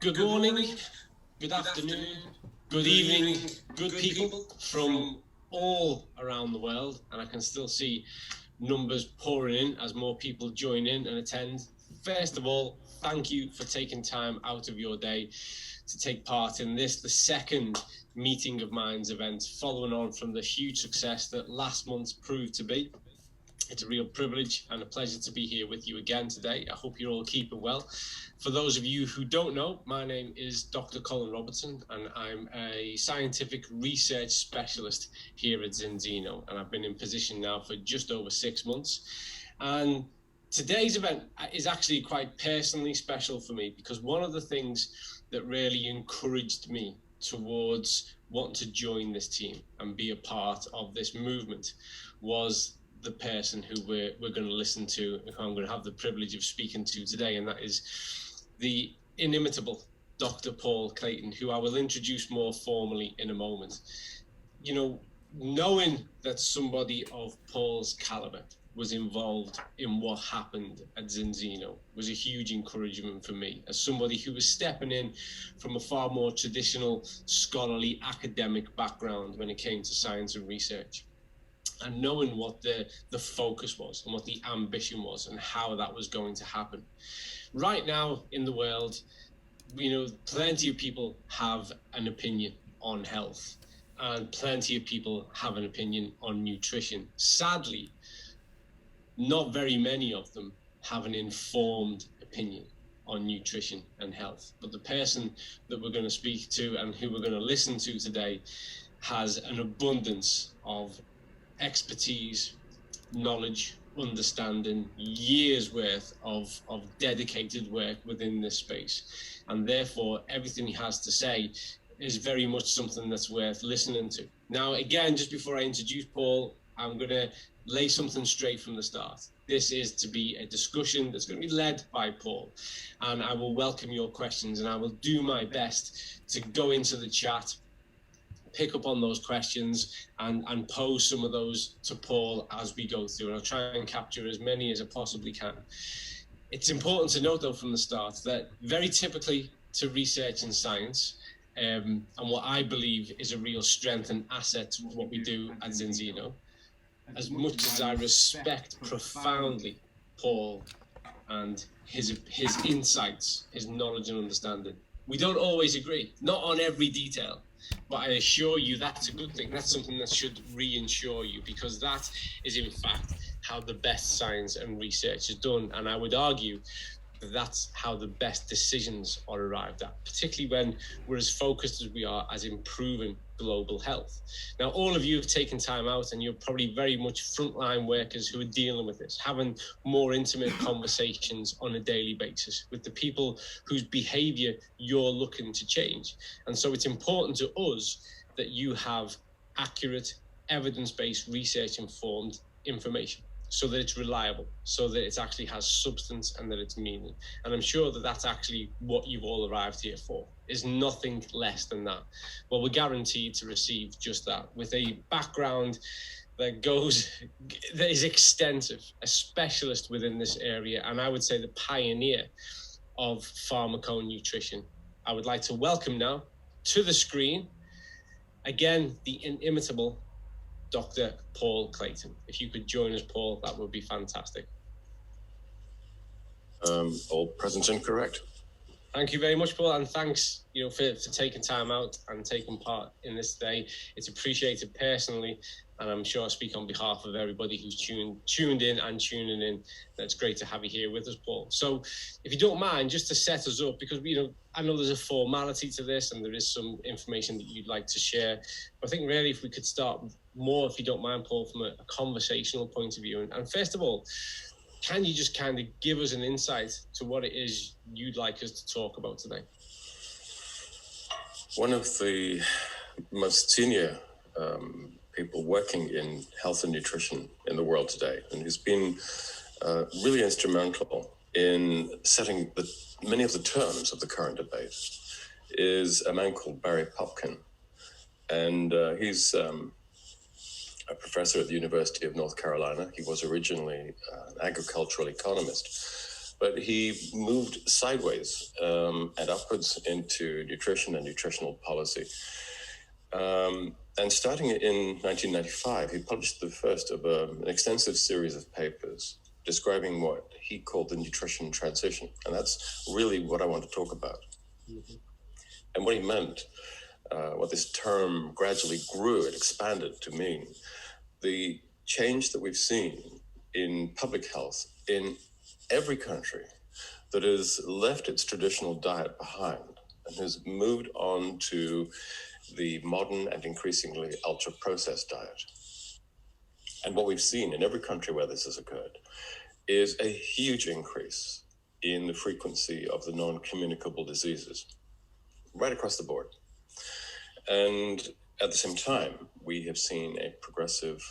Good morning, good afternoon, good evening, good people from all around the world, and I can still see numbers pouring in as more people join in and attend. First of all, thank you for taking time out of your day to take part in this, the second Meeting of Minds event, following on from the huge success that last month proved to be. It's a real privilege and a pleasure to be here with you again today. I hope you're all keeping well. For those of you who don't know, my name is Dr. Colin Robertson, and I'm a scientific research specialist here at Zinzino, and I've been in position now for just over 6 months. And today's event is actually quite personally special for me, because one of the things that really encouraged me towards wanting to join this team and be a part of this movement was the person who we're going to listen to, who I'm going to have the privilege of speaking to today, and that is the inimitable Dr. Paul Clayton, who I will introduce more formally in a moment. You know, knowing that somebody of Paul's caliber was involved in what happened at Zinzino was a huge encouragement for me, as somebody who was stepping in from a far more traditional scholarly academic background when it came to science and research. And knowing what the focus was and what the ambition was and how that was going to happen. Right now in the world, you know, plenty of people have an opinion on health, and plenty of people have an opinion on nutrition. Sadly, not very many of them have an informed opinion on nutrition and health. But the person that we're going to speak to and who we're going to listen to today has an abundance of expertise, knowledge, understanding, years worth of dedicated work within this space. And therefore, everything he has to say is very much something that's worth listening to. Now, again, just before I introduce Paul, I'm going to lay something straight from the start. This is to be a discussion that's going to be led by Paul, and I will welcome your questions, and I will do my best to go into the chat, pick up on those questions and pose some of those to Paul as we go through, and I'll try and capture as many as I possibly can. It's important to note, though, from the start that very typically to research and science, and what I believe is a real strength and asset to what we do at Zinzino, as much as I respect profoundly Paul and his insights, his knowledge and understanding, we don't always agree, not on every detail. But I assure you that's a good thing. That's something that should reinsure you, because that is in fact how the best science and research is done. And I would argue that that's how the best decisions are arrived at, particularly when we're as focused as we are as improving global health. Now, all of you have taken time out, and you're probably very much frontline workers who are dealing with this, having more intimate conversations on a daily basis with the people whose behavior you're looking to change. And so it's important to us that you have accurate, evidence-based, research-informed information, so that it's reliable, so that it actually has substance and that it's meaning. And I'm sure that that's actually what you've all arrived here for, is nothing less than that. Well, we're guaranteed to receive just that, with a background that is extensive, a specialist within this area, and I would say the pioneer of pharmaco-nutrition. I would like to welcome now to the screen, again, the inimitable Dr. Paul Clayton. If you could join us, Paul, that would be fantastic. All present and correct. Thank you very much, Paul, and thanks, for taking time out and taking part in this today. It's appreciated personally, and I'm sure I speak on behalf of everybody who's tuned in and tuning in. That's great to have you here with us, Paul. So, if you don't mind, just to set us up, because I know there's a formality to this, and there is some information that you'd like to share. But I think really, if we could start more, if you don't mind, Paul, from a conversational point of view, and first of all, can you just kind of give us an insight to what it is you'd like us to talk about today? One of the most senior people working in health and nutrition in the world today, and who's been really instrumental in setting many of the terms of the current debate, is a man called Barry Popkin. And he's a professor at the University of North Carolina. He was originally an agricultural economist, but he moved sideways and upwards into nutrition and nutritional policy. And starting in 1995, he published the first of an extensive series of papers describing what he called the nutrition transition. And that's really what I want to talk about. Mm-hmm. And what he meant, what this term gradually grew and expanded to mean, the change that we've seen in public health in every country that has left its traditional diet behind and has moved on to the modern and increasingly ultra-processed diet. And what we've seen in every country where this has occurred is a huge increase in the frequency of the non-communicable diseases right across the board. And at the same time, we have seen a progressive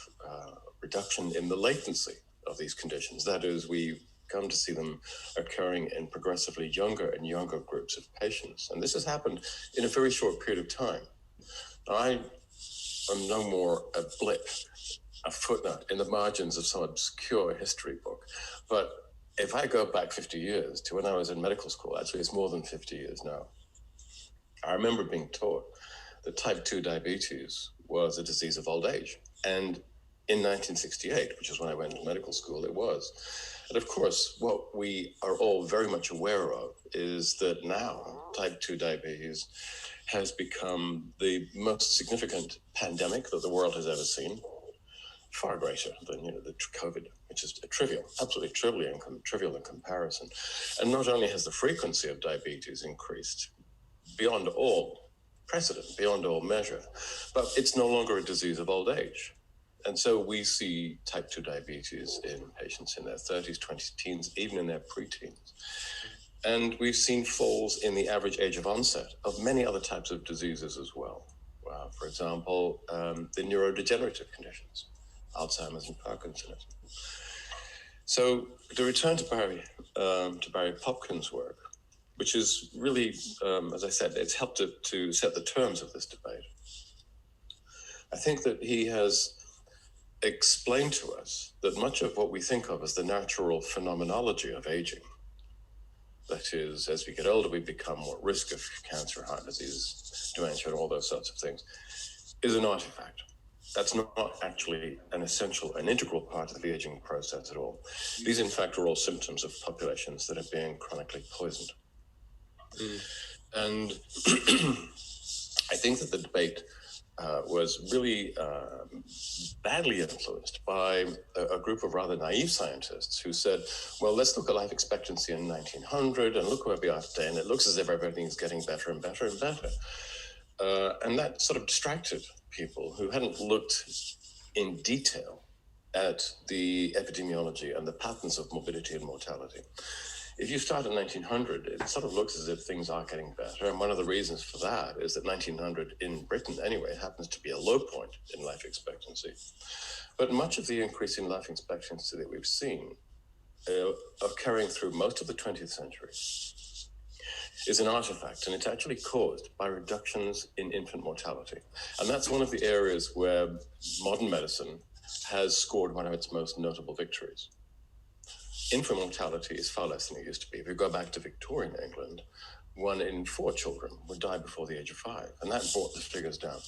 reduction in the latency of these conditions. That is, we come to see them occurring in progressively younger and younger groups of patients. And this has happened in a very short period of time. I am no more a blip, a footnote in the margins of some obscure history book. But if I go back 50 years to when I was in medical school, actually it's more than 50 years now, I remember being taught that type 2 diabetes was a disease of old age. And in 1968, which is when I went to medical school, it was. And of course, what we are all very much aware of is that now type 2 diabetes has become the most significant pandemic that the world has ever seen, far greater than the COVID, which is absolutely trivial in comparison. And not only has the frequency of diabetes increased beyond all precedent, beyond all measure, but it's no longer a disease of old age. And so we see type 2 diabetes in patients in their 30s, 20s, teens, even in their preteens. And we've seen falls in the average age of onset of many other types of diseases as well. For example, the neurodegenerative conditions, Alzheimer's and Parkinson's. So to return to Barry Popkin's work, which is really, as I said, it's helped to set the terms of this debate. I think that he has explained to us that much of what we think of as the natural phenomenology of aging, that is, as we get older, we become more at risk of cancer, heart disease, dementia, and all those sorts of things, is an artifact. That's not actually an essential and integral part of the aging process at all. These, in fact, are all symptoms of populations that are being chronically poisoned. And I think that the debate was really badly influenced by a group of rather naive scientists who said, well, let's look at life expectancy in 1900 and look where we are today, and it looks as if everything is getting better and better and better. And that sort of distracted people who hadn't looked in detail at the epidemiology and the patterns of morbidity and mortality. If you start in 1900, it sort of looks as if things are getting better. And one of the reasons for that is that 1900 in Britain, anyway, happens to be a low point in life expectancy. But much of the increase in life expectancy that we've seen occurring through most of the 20th century is an artifact, and it's actually caused by reductions in infant mortality. And that's one of the areas where modern medicine has scored one of its most notable victories. Infant mortality is far less than it used to be. If you go back to Victorian England, 1 in 4 children would die before the age of 5, and that brought the figures down.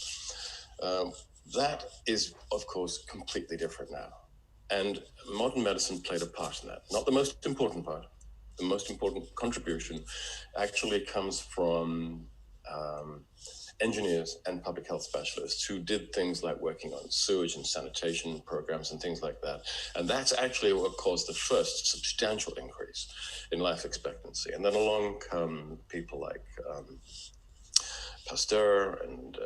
That is, of course, completely different now. And modern medicine played a part in that. Not the most important part. The most important contribution actually comes from engineers and public health specialists who did things like working on sewage and sanitation programs and things like that. And that's actually what caused the first substantial increase in life expectancy. And then along come people like Pasteur and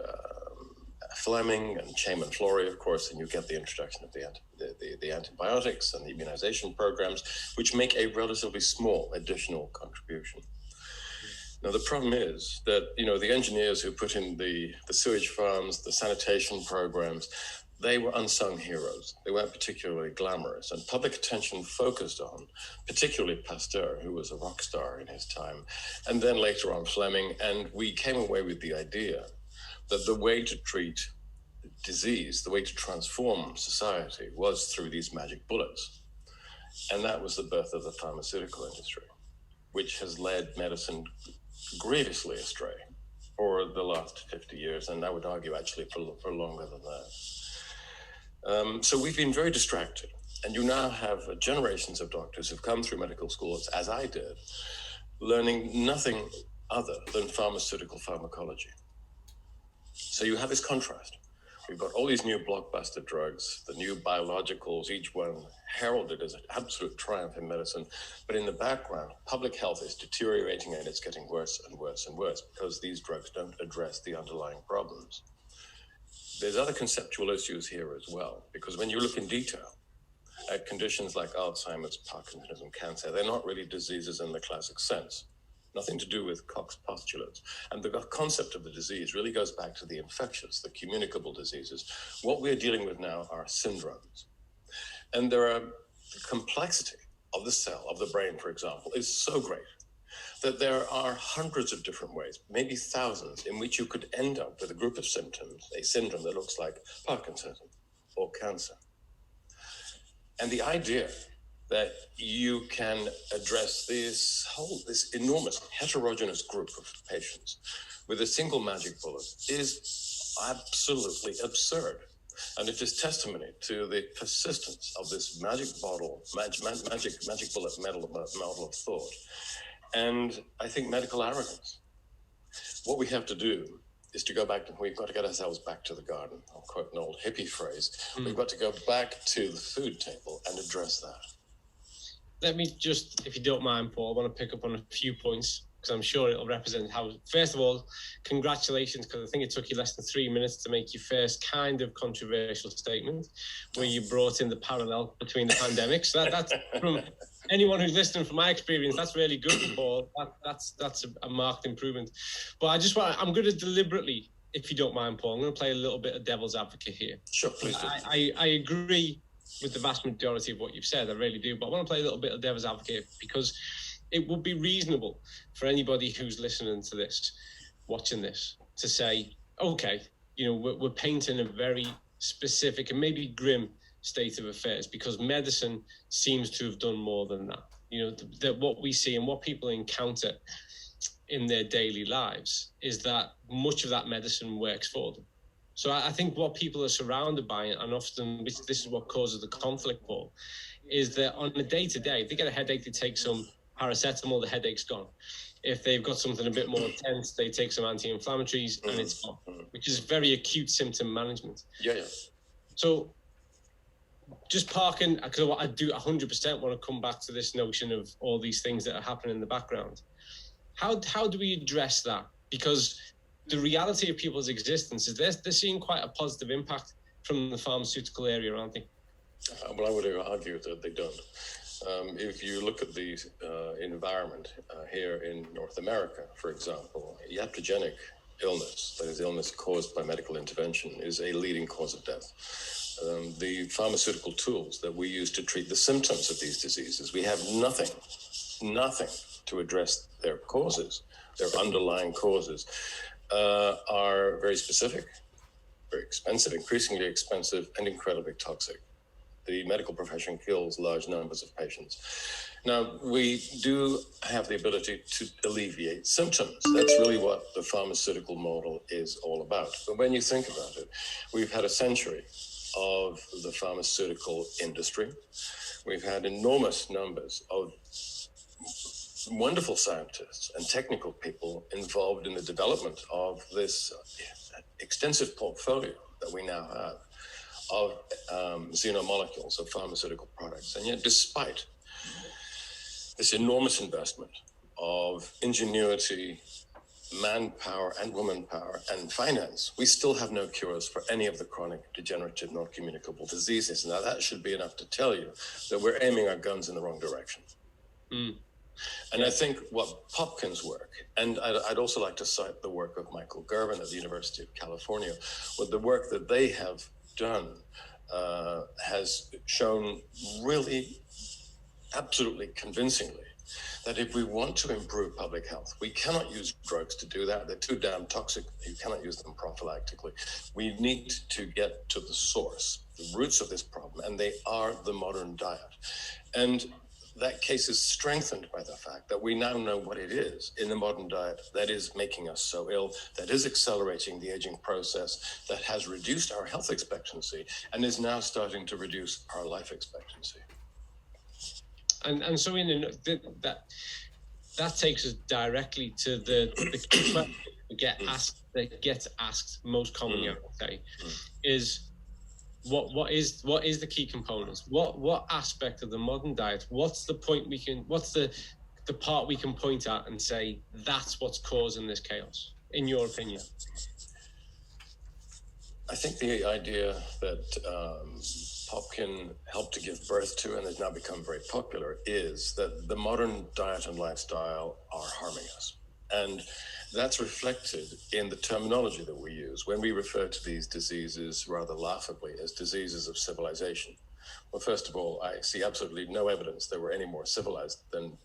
Fleming and Chaim Florey, of course, and you get the introduction of the antibiotics and the immunization programs, which make a relatively small additional contribution. Now, the problem is that, the engineers who put in the sewage farms, the sanitation programs, they were unsung heroes. They weren't particularly glamorous, and public attention focused on, particularly Pasteur, who was a rock star in his time, and then later on Fleming, and we came away with the idea that the way to treat disease, the way to transform society was through these magic bullets. And that was the birth of the pharmaceutical industry, which has led medicine grievously astray for the last 50 years, and I would argue actually for longer than that. So we've been very distracted, and you now have generations of doctors who've come through medical schools, as I did, learning nothing other than pharmaceutical pharmacology. So you have this contrast. We've got all these new blockbuster drugs, the new biologicals, each one heralded as an absolute triumph in medicine. But in the background, public health is deteriorating and it's getting worse and worse and worse because these drugs don't address the underlying problems. There's other conceptual issues here as well, because when you look in detail at conditions like Alzheimer's, Parkinson's, and cancer, they're not really diseases in the classic sense. Nothing to do with Koch's postulates. And the concept of the disease really goes back to the infectious, the communicable diseases. What we're dealing with now are syndromes. And the complexity of the cell, of the brain, for example, is so great that there are hundreds of different ways, maybe thousands, in which you could end up with a group of symptoms, a syndrome that looks like Parkinson's or cancer. And the idea that you can address this enormous heterogeneous group of patients with a single magic bullet is absolutely absurd. And it is testimony to the persistence of this magic bullet model of thought. And I think medical arrogance. What we have to do is to go back to, we've got to get ourselves back to the garden. I'll quote an old hippie phrase. We've got to go back to the food table and address that. Let me just, if you don't mind, Paul, I want to pick up on a few points because I'm sure it'll represent how, first of all, congratulations, because I think it took you less than 3 minutes to make your first kind of controversial statement where you brought in the parallel between the pandemics. So that's from anyone who's listening, from my experience, that's really good, Paul. That's a marked improvement. But I'm going to deliberately, if you don't mind, Paul, I'm going to play a little bit of devil's advocate here. Sure, please do. I agree with the vast majority of what you've said, I really do. But I want to play a little bit of devil's advocate because it would be reasonable for anybody who's listening to this, watching this, to say, okay, we're painting a very specific and maybe grim state of affairs because medicine seems to have done more than that. That what we see and what people encounter in their daily lives is that much of that medicine works for them. So I think what people are surrounded by, and often this is what causes the conflict, Paul, is that on a day-to-day, if they get a headache, they take some paracetamol, the headache's gone. If they've got something a bit more intense, they take some anti-inflammatories and it's gone, which is very acute symptom management. Yeah. So just parking, because I do 100% want to come back to this notion of all these things that are happening in the background. How do we address that? Because the reality of people's existence is they're seeing quite a positive impact from the pharmaceutical area, aren't they? Well, I would argue that they don't. If you look at the environment here in North America, for example, iatrogenic illness, that is illness caused by medical intervention, is a leading cause of death. The pharmaceutical tools that we use to treat the symptoms of these diseases, we have nothing to address their causes, their underlying causes, are very specific, very expensive, increasingly expensive, and incredibly toxic. The medical profession kills large numbers of patients. Now, we do have the ability to alleviate symptoms. That's really what the pharmaceutical model is all about. But when you think about it, we've had a century of the pharmaceutical industry. We've had enormous numbers of wonderful scientists and technical people involved in the development of this extensive portfolio that we now have of xenomolecules, of pharmaceutical products. And yet, despite this enormous investment of ingenuity, manpower and womanpower and finance, we still have no cures for any of the chronic degenerative non-communicable diseases. Now, that should be enough to tell you that we're aiming our guns in the wrong direction. And I think what Popkin's work, and I'd also like to cite the work of Michael Gervin at the University of California, with the work that they have done has shown really absolutely convincingly that if we want to improve public health, we cannot use drugs to do that. They're too damn toxic. You cannot use them prophylactically. We need to get to the source, the roots of this problem, and they are the modern diet. And that case is strengthened by the fact that we now know what it is in the modern diet that is making us so ill, that is accelerating the aging process, that has reduced our health expectancy, and is now starting to reduce our life expectancy. And so that takes us directly to the key question that gets asked most commonly, I would say, is what is the key components? What aspect of the modern diet? What's the point what's the part we can point at and say that's what's causing this chaos, in your opinion? I think the idea that Popkin helped to give birth to and has now become very popular is that the modern diet and lifestyle are harming us. And that's reflected in the terminology that we use when we refer to these diseases rather laughably as diseases of civilization. Well, first of all, I see absolutely no evidence that we're any more civilized than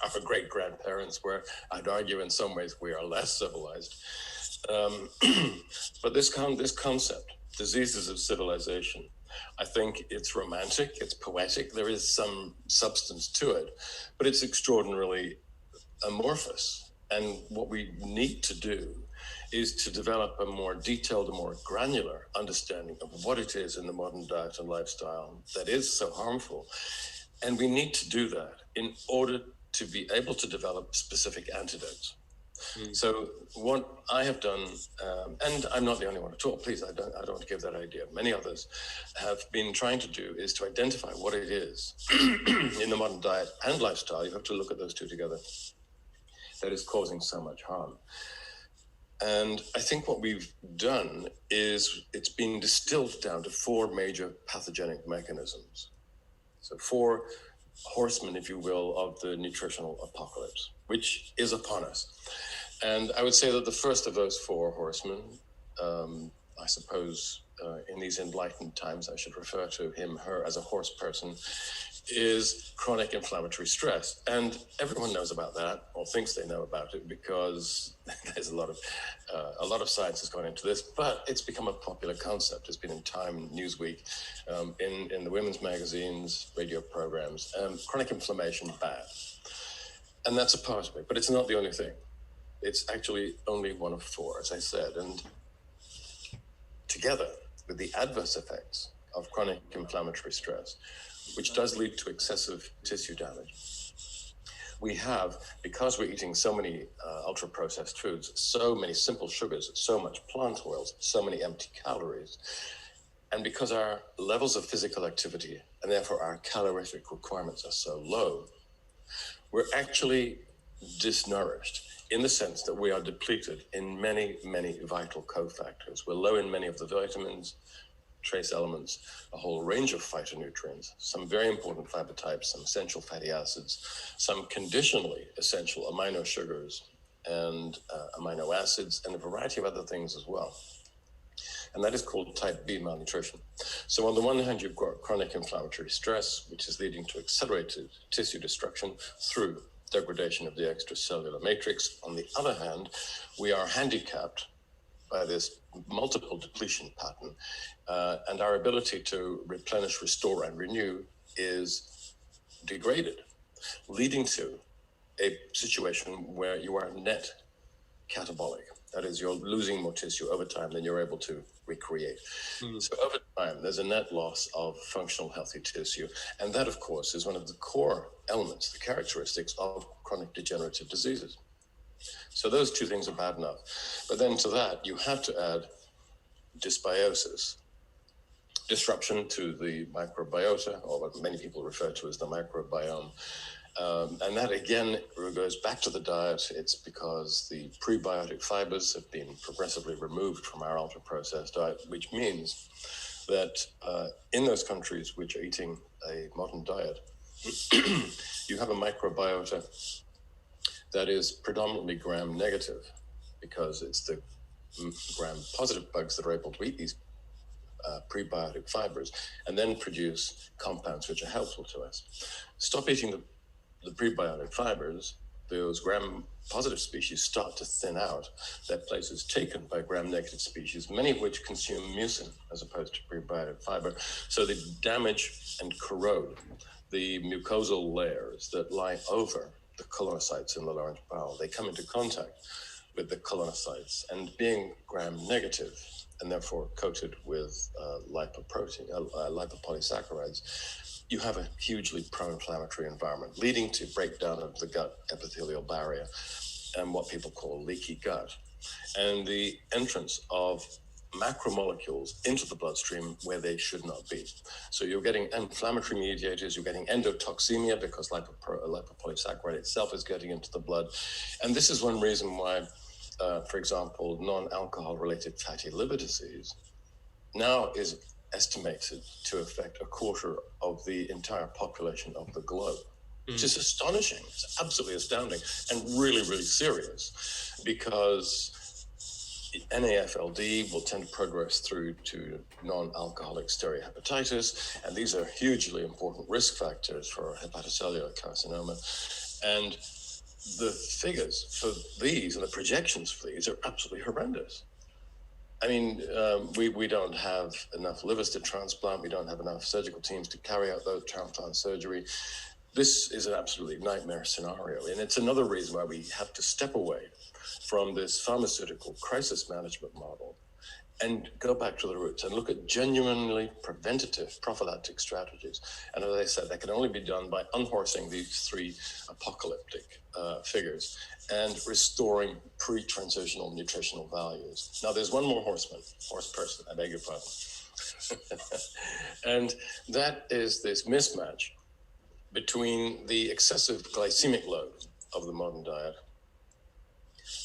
our great-grandparents were. I'd argue in some ways we are less civilized. But this concept, diseases of civilization, I think it's romantic, it's poetic, there is some substance to it, but it's extraordinarily amorphous. And what we need to do is to develop a more detailed, a more granular understanding of what it is in the modern diet and lifestyle that is so harmful. And we need to do that in order to be able to develop specific antidotes. So what I have done, and I'm not the only one at all, please, I don't want to give that idea. Many others have been trying to do is to identify what it is in the modern diet and lifestyle. You have to look at those two together. That is causing so much harm. And I think what we've done is it's been distilled down to four major pathogenic mechanisms. So four horsemen, if you will, of the nutritional apocalypse, which is upon us. And I would say that the first of those four horsemen, I suppose in these enlightened times, I should refer to him, her as a horse person, is chronic inflammatory stress. And everyone knows about that, or thinks they know about it, because there's a lot of science has gone into this, but it's become a popular concept. It's been in Time, Newsweek, in the women's magazines, radio programs. Chronic inflammation, bad. And that's a part of it, but it's not the only thing. It's actually only one of four, as I said. And together with the adverse effects of chronic inflammatory stress, which does lead to excessive tissue damage, we have, because we're eating so many ultra-processed foods, so many simple sugars, so much plant oils, so many empty calories, and because our levels of physical activity and therefore our calorific requirements are so low, we're actually disnourished in the sense that we are depleted in many, many vital cofactors. We're low in many of the vitamins, trace elements, a whole range of phytonutrients, some very important fiber types, some essential fatty acids, some conditionally essential amino sugars and amino acids, and a variety of other things as well. And that is called type B malnutrition. So on the one hand, you've got chronic inflammatory stress, which is leading to accelerated tissue destruction through degradation of the extracellular matrix. On the other hand, we are handicapped by this multiple depletion pattern, and our ability to replenish, restore, and renew is degraded, leading to a situation where you are net catabolic. That is, you're losing more tissue over time than you're able to recreate. So over time, there's a net loss of functional healthy tissue. And that, of course, is one of the core elements, the characteristics of chronic degenerative diseases. So those two things are bad enough. But then to that, you have to add dysbiosis, disruption to the microbiota, or what many people refer to as the microbiome. And that, again, goes back to the diet. It's because the prebiotic fibers have been progressively removed from our ultra-processed diet, which means that in those countries which are eating a modern diet, you have a microbiota that is predominantly gram-negative, because it's the gram-positive bugs that are able to eat these prebiotic fibers and then produce compounds which are helpful to us. Stop eating the the prebiotic fibers, those gram-positive species start to thin out. That place is taken by gram-negative species, many of which consume mucin as opposed to prebiotic fiber. So they damage and corrode the mucosal layers that lie over the colonocytes in the large bowel. They come into contact with the colonocytes, and being gram-negative and therefore coated with lipopolysaccharides, you have a hugely pro-inflammatory environment, leading to breakdown of the gut epithelial barrier and what people call leaky gut, and the entrance of macromolecules into the bloodstream where they should not be. So you're getting inflammatory mediators, you're getting endotoxemia because lipopolysaccharide itself is getting into the blood. And this is one reason why, for example, non-alcohol related fatty liver disease now is estimated to affect a quarter of the entire population of the globe, which is astonishing. It's absolutely astounding and really, really serious, because NAFLD will tend to progress through to non-alcoholic steatohepatitis, and these are hugely important risk factors for hepatocellular carcinoma. And the figures for these and the projections for these are absolutely horrendous. I mean, we don't have enough livers to transplant. We don't have enough surgical teams to carry out those transplant surgery. This is an absolutely nightmare scenario. And it's another reason why we have to step away from this pharmaceutical crisis management model and go back to the roots and look at genuinely preventative prophylactic strategies. And as I said, that can only be done by unhorsing these three apocalyptic figures and restoring pre-transitional nutritional values. Now, there's one more horse person, I beg your pardon. And that is this mismatch between the excessive glycemic load of the modern diet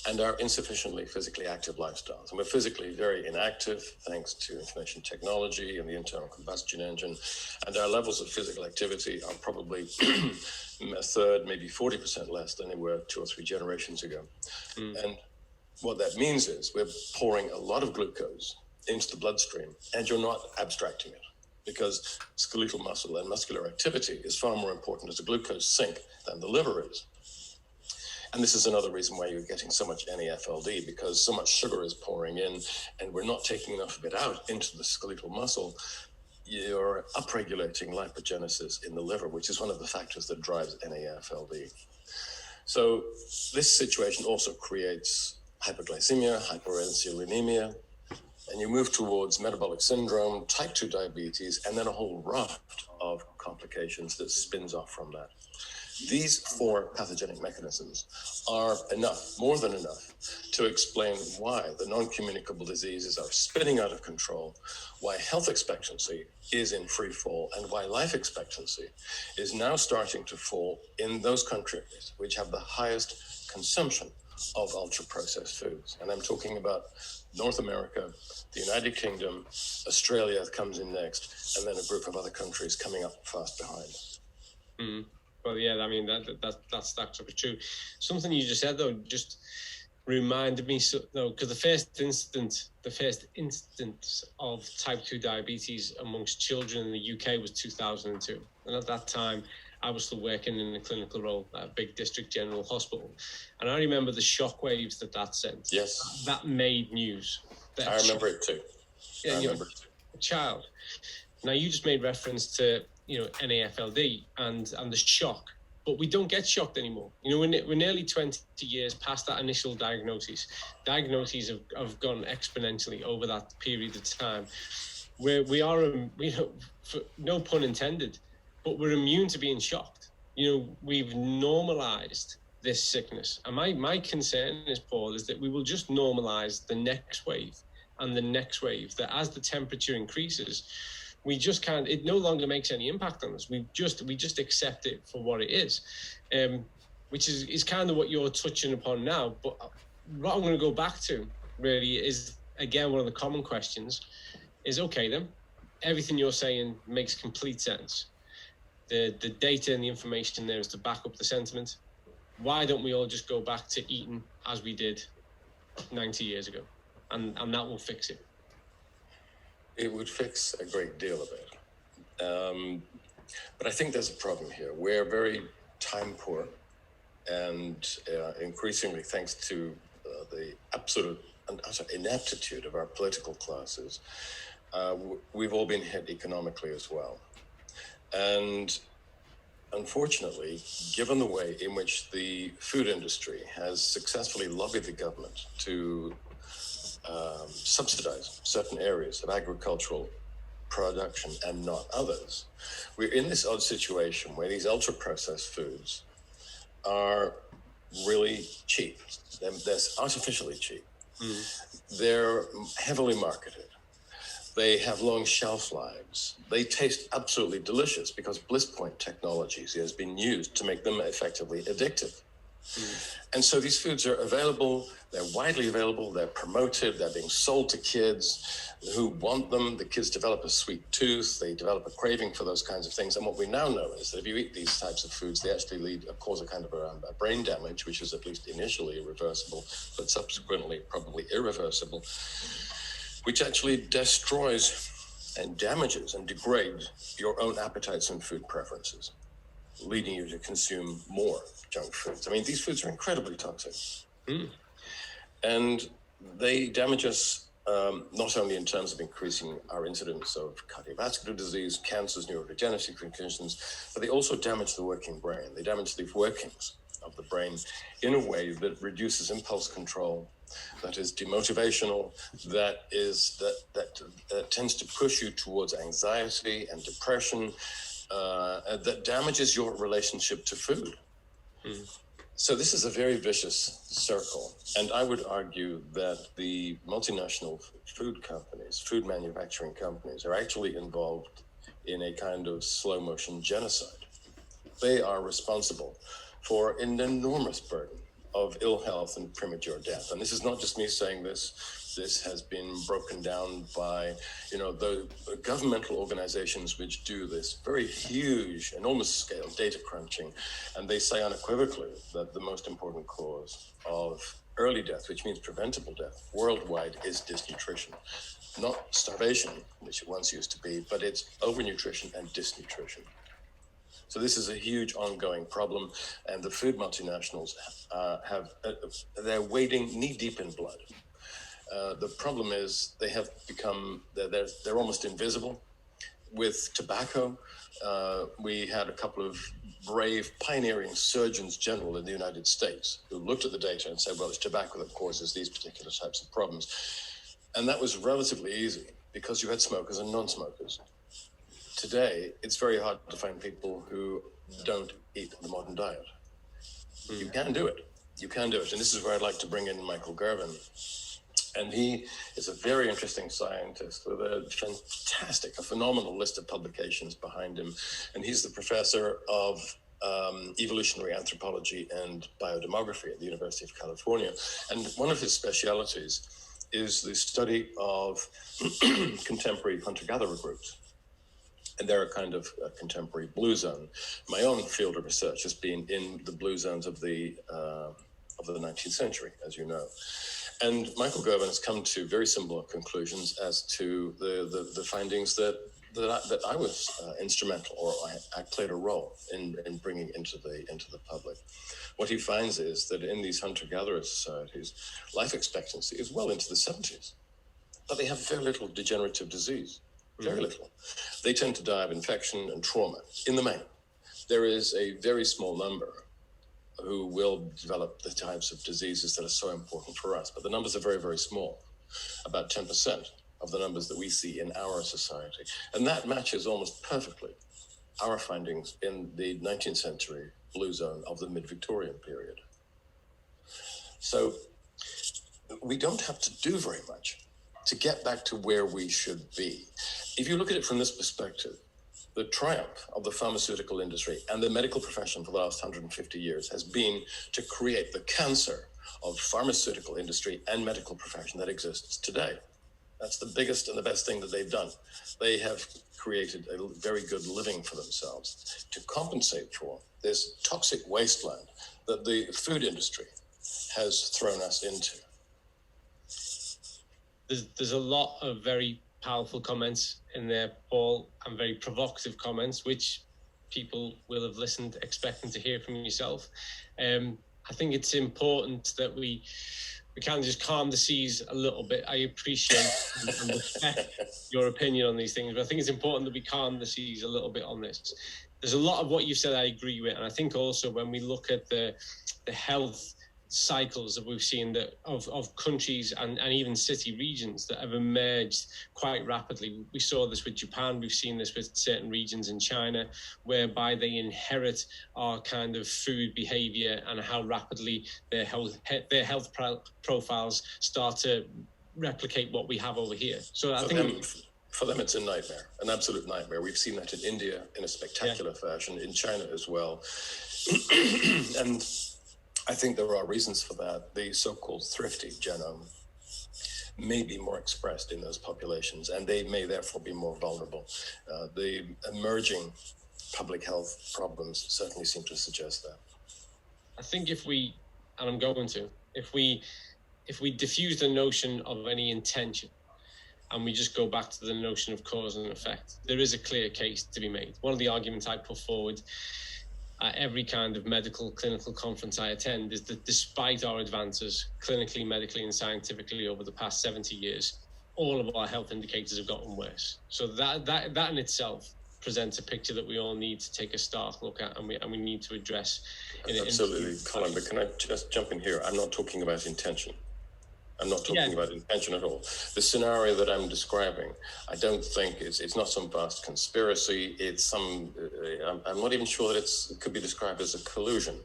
and our insufficiently physically active lifestyles. And we're physically very inactive thanks to information technology and the internal combustion engine. And our levels of physical activity are probably a third, maybe 40% less than they were 2 or 3 generations ago. And what that means is we're pouring a lot of glucose into the bloodstream, and you're not abstracting it, because skeletal muscle and muscular activity is far more important as a glucose sink than the liver is. And this is another reason why you're getting so much NAFLD, because so much sugar is pouring in and we're not taking enough of it out into the skeletal muscle. You're upregulating lipogenesis in the liver, which is one of the factors that drives NAFLD. So this situation also creates hyperglycemia, hyperinsulinemia, and you move towards metabolic syndrome, type 2 diabetes, and then a whole raft of complications that spins off from that. These 4 pathogenic mechanisms are enough, more than enough, to explain why the non-communicable diseases are spinning out of control, why health expectancy is in free fall, and why life expectancy is now starting to fall in those countries which have the highest consumption of ultra-processed foods. And I'm talking about North America, the United Kingdom, Australia comes in next, and then a group of other countries coming up fast behind. Well, yeah, I mean, that stacks up as true. Something you just said, though, just reminded me, because the first instance of type 2 diabetes amongst children in the UK was 2002. And at that time, I was still working in a clinical role at a big district general hospital. And I remember the shockwaves that sent. Yes. That made news. I remember it too. Yeah, I remember a child. Now, you just made reference to, NAFLD and the shock, but we don't get shocked anymore. We're nearly 20 years past that initial diagnosis. Diagnoses have gone exponentially over that period of time, where we are, for no pun intended, but we're immune to being shocked. We've normalized this sickness. And my concern is, Paul, is that we will just normalize the next wave and the next wave, that as the temperature increases, we just can't, it no longer makes any impact on us. We just accept it for what it is, which is kind of what you're touching upon now. But what I'm going to go back to really is, again, one of the common questions is, okay, then, everything you're saying makes complete sense. The data and the information there is to back up the sentiment. Why don't we all just go back to eating as we did 90 years ago? And that will fix it. It would fix a great deal of it. But I think there's a problem here. We're very time poor, and increasingly, thanks to the absolute and utter ineptitude of our political classes, we've all been hit economically as well. And unfortunately, given the way in which the food industry has successfully lobbied the government to subsidize certain areas of agricultural production and not others, we're in this odd situation where these ultra-processed foods are really cheap. They're artificially cheap. They're heavily marketed. They have long shelf lives. They taste absolutely delicious because bliss point technology has been used to make them effectively addictive. And so these foods are available, they're widely available, they're promoted, they're being sold to kids who want them. The kids develop a sweet tooth, they develop a craving for those kinds of things. And what we now know is that if you eat these types of foods, they actually cause a kind of a brain damage, which is at least initially irreversible, but subsequently probably irreversible, which actually destroys and damages and degrades your own appetites and food preferences, leading you to consume more junk foods. I mean, these foods are incredibly toxic. And they damage us not only in terms of increasing our incidence of cardiovascular disease, cancers, neurodegenerative conditions, but they also damage the working brain. They damage the workings of the brain in a way that reduces impulse control, that is demotivational, that tends to push you towards anxiety and depression, that damages your relationship to food. So this is a very vicious circle. And I would argue that the multinational food companies, food manufacturing companies, are actually involved in a kind of slow motion genocide. They are responsible for an enormous burden of ill health and premature death. And this is not just me saying this. This has been broken down by, the governmental organizations which do this very huge, enormous scale data crunching. And they say unequivocally that the most important cause of early death, which means preventable death worldwide, is disnutrition. Not starvation, which it once used to be, but it's overnutrition and disnutrition. So this is a huge ongoing problem, and the food multinationals they're wading knee deep in blood. The problem is they have become, they're almost invisible. With tobacco, we had a couple of brave pioneering surgeons general in the United States who looked at the data and said, well, it's tobacco that causes these particular types of problems. And that was relatively easy because you had smokers and non-smokers. Today, it's very hard to find people who don't eat the modern diet. You can do it. You can do it. And this is where I'd like to bring in Michael Gervin. And he is a very interesting scientist with a phenomenal list of publications behind him. And he's the professor of evolutionary anthropology and biodemography at the University of California. And one of his specialities is the study of contemporary hunter-gatherer groups. And they're a kind of a contemporary blue zone. My own field of research has been in the blue zones of the 19th century, as you know. And Michael Gervin has come to very similar conclusions as to the findings that I was instrumental, or I played a role in bringing into the public. What he finds is that in these hunter-gatherer societies, life expectancy is well into the 70s, but they have very little degenerative disease. Very little. They tend to die of infection and trauma in the main. There is a very small number who will develop the types of diseases that are so important for us, but the numbers are very, very small, about 10% of the numbers that we see in our society. And that matches almost perfectly our findings in the 19th century blue zone of the mid-Victorian period. So we don't have to do very much to get back to where we should be. If you look at it from this perspective, the triumph of the pharmaceutical industry and the medical profession for the last 150 years has been to create the cancer of pharmaceutical industry and medical profession that exists today. That's the biggest and the best thing that they've done. They have created a very good living for themselves to compensate for this toxic wasteland that the food industry has thrown us into. There's a lot of very powerful comments in there, Paul, and very provocative comments, which people will have listened expecting to hear from yourself. I think it's important that we kind of just calm the seas a little bit. I appreciate and respect your opinion on these things, but I think it's important that we calm the seas a little bit on this. There's a lot of what you said I agree with, and I think also when we look at the health cycles that we've seen that of countries and even city regions that have emerged quite rapidly. We saw this with Japan, we've seen this with certain regions in China, whereby they inherit our kind of food behavior and how rapidly their health profiles start to replicate what we have over here. So I think for them, it's a nightmare, an absolute nightmare. We've seen that in India in a spectacular fashion, in China as well. And I think there are reasons for that. The so-called thrifty genome may be more expressed in those populations, and they may therefore be more vulnerable. The emerging public health problems certainly seem to suggest that. I think if we diffuse the notion of any intention, and we just go back to the notion of cause and effect, there is a clear case to be made. One of the arguments I put forward at every kind of medical clinical conference I attend is that despite our advances clinically, medically, and scientifically over the past 70 years, all of our health indicators have gotten worse. So that in itself presents a picture that we all need to take a stark look at, and we need to address. Absolutely, Colin, but can I just jump in here? I'm not talking about intention. I'm not talking about intention at all. The scenario that I'm describing, I don't think it's not some vast conspiracy. It's some, I'm not even sure that it could be described as a collusion.